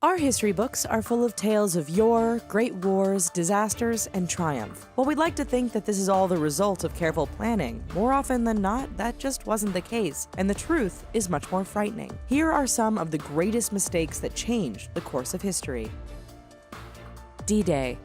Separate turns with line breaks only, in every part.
Our history books are full of tales of yore, great wars, disasters, and triumph. While we'd like to think that this is all the result of careful planning, more often than not, that just wasn't the case, and the truth is much more frightening. Here are some of the greatest mistakes that changed the course of history. D-Day.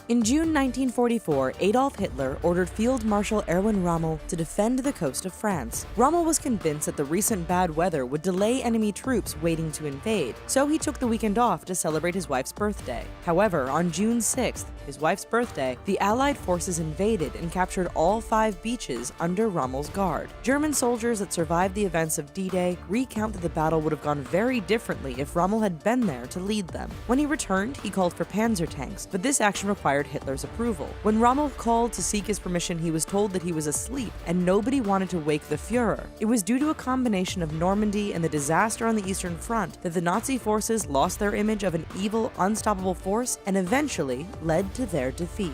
In June 1944, Adolf Hitler ordered Field Marshal Erwin Rommel to defend the coast of France. Rommel was convinced that the recent bad weather would delay enemy troops waiting to invade, so he took the weekend off to celebrate his wife's birthday. However, on June 6th, his wife's birthday, the Allied forces invaded and captured all 5 beaches under Rommel's guard. German soldiers that survived the events of D-Day recount that the battle would have gone very differently if Rommel had been there to lead them. When he returned, he called for panzer tanks, but this action required Hitler's approval. When Rommel called to seek his permission, he was told that he was asleep and nobody wanted to wake the Führer. It was due to a combination of Normandy and the disaster on the Eastern Front that the Nazi forces lost their image of an evil, unstoppable force and eventually led to their defeat.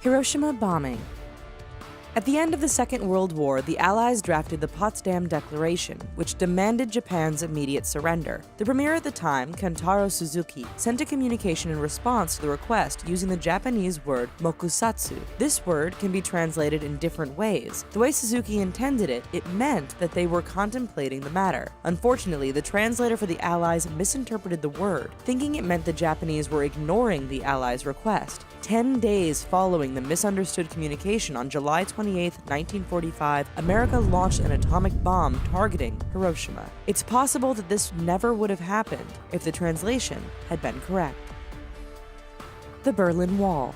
Hiroshima bombing. At the end of the Second World War, the Allies drafted the Potsdam Declaration, which demanded Japan's immediate surrender. The premier at the time, Kentaro Suzuki, sent a communication in response to the request using the Japanese word mokusatsu. This word can be translated in different ways. The way Suzuki intended it, it meant that they were contemplating the matter. Unfortunately, the translator for the Allies misinterpreted the word, thinking it meant the Japanese were ignoring the Allies' request. 10 days following the misunderstood communication on July 28, 1945, America launched an atomic bomb targeting Hiroshima. It's possible that this never would have happened if the translation had been correct. The Berlin Wall.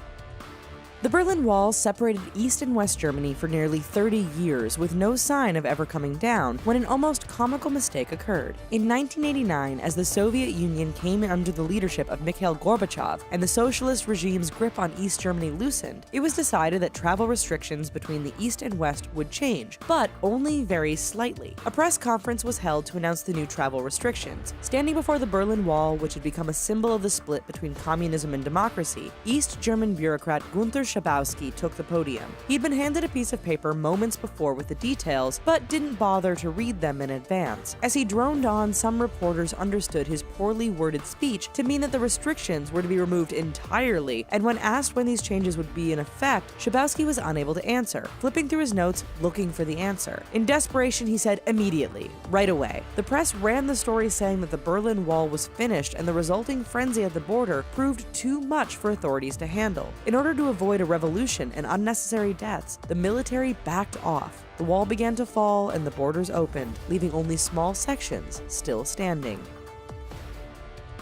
The Berlin Wall separated East and West Germany for nearly 30 years with no sign of ever coming down when an almost comical mistake occurred. In 1989, as the Soviet Union came under the leadership of Mikhail Gorbachev and the socialist regime's grip on East Germany loosened, it was decided that travel restrictions between the East and West would change, but only very slightly. A press conference was held to announce the new travel restrictions. Standing before the Berlin Wall, which had become a symbol of the split between communism and democracy, East German bureaucrat Gunther Schabowski took the podium. He'd been handed a piece of paper moments before with the details, but didn't bother to read them in advance. As he droned on, some reporters understood his poorly worded speech to mean that the restrictions were to be removed entirely, and when asked when these changes would be in effect, Schabowski was unable to answer, flipping through his notes looking for the answer. In desperation, he said immediately, right away. The press ran the story saying that the Berlin Wall was finished and the resulting frenzy at the border proved too much for authorities to handle. In order to avoid a revolution and unnecessary deaths, the military backed off. The wall began to fall and the borders opened, leaving only small sections still standing.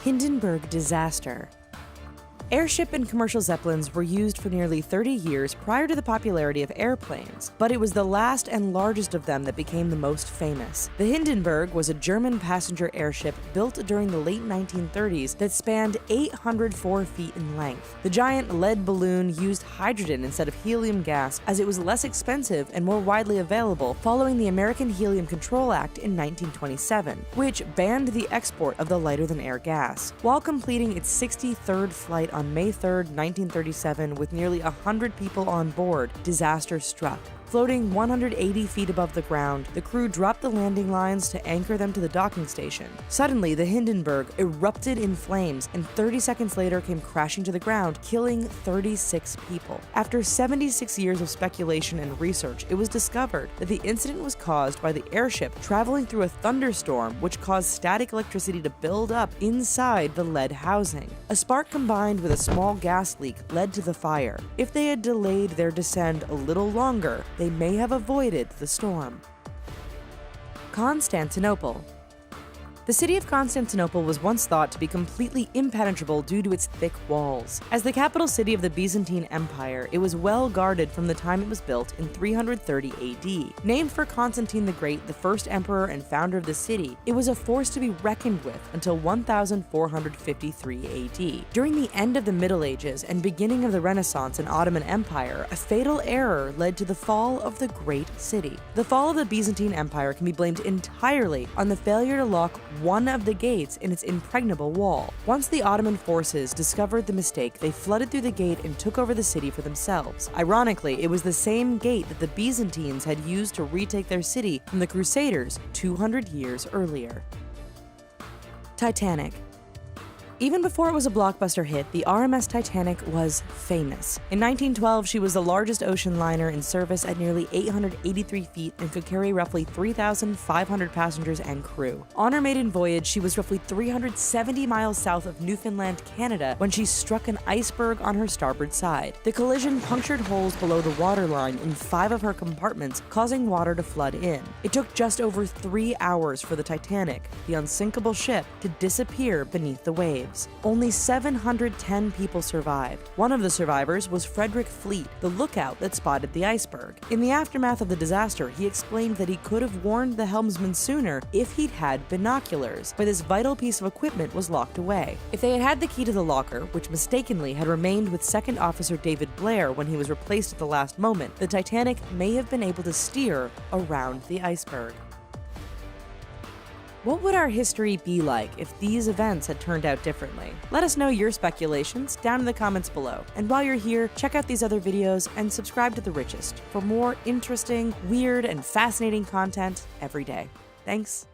Hindenburg disaster. Airship and commercial zeppelins were used for nearly 30 years prior to the popularity of airplanes, but it was the last and largest of them that became the most famous. The Hindenburg was a German passenger airship built during the late 1930s that spanned 804 feet in length. The giant lead balloon used hydrogen instead of helium gas as it was less expensive and more widely available following the American Helium Control Act in 1927, which banned the export of the lighter-than-air gas. While completing its 63rd flight on May 3, 1937, with nearly 100 people on board, disaster struck. Floating 180 feet above the ground, the crew dropped the landing lines to anchor them to the docking station. Suddenly, the Hindenburg erupted in flames and 30 seconds later came crashing to the ground, killing 36 people. After 76 years of speculation and research, it was discovered that the incident was caused by the airship traveling through a thunderstorm which caused static electricity to build up inside the lead housing. A spark combined with a small gas leak led to the fire. If they had delayed their descent a little longer, they may have avoided the storm. Constantinople. The city of Constantinople was once thought to be completely impenetrable due to its thick walls. As the capital city of the Byzantine Empire, it was well guarded from the time it was built in 330 AD. Named for Constantine the Great, the first emperor and founder of the city, it was a force to be reckoned with until 1453 AD. During the end of the Middle Ages and beginning of the Renaissance and Ottoman Empire, a fatal error led to the fall of the great city. The fall of the Byzantine Empire can be blamed entirely on the failure to lock one of the gates in its impregnable wall. Once the Ottoman forces discovered the mistake, they flooded through the gate and took over the city for themselves. Ironically, it was the same gate that the Byzantines had used to retake their city from the Crusaders 200 years earlier. Titanic. Even before it was a blockbuster hit, the RMS Titanic was famous. In 1912, she was the largest ocean liner in service at nearly 883 feet and could carry roughly 3,500 passengers and crew. On her maiden voyage, she was roughly 370 miles south of Newfoundland, Canada, when she struck an iceberg on her starboard side. The collision punctured holes below the waterline in 5 of her compartments, causing water to flood in. It took just over 3 hours for the Titanic, the unsinkable ship, to disappear beneath the waves. Only 710 people survived. One of the survivors was Frederick Fleet, the lookout that spotted the iceberg. In the aftermath of the disaster, he explained that he could have warned the helmsman sooner if he'd had binoculars, but this vital piece of equipment was locked away. If they had had the key to the locker, which mistakenly had remained with Second Officer David Blair when he was replaced at the last moment, the Titanic may have been able to steer around the iceberg. What would our history be like if these events had turned out differently? Let us know your speculations down in the comments below. And while you're here, check out these other videos and subscribe to The Richest for more interesting, weird, and fascinating content every day. Thanks.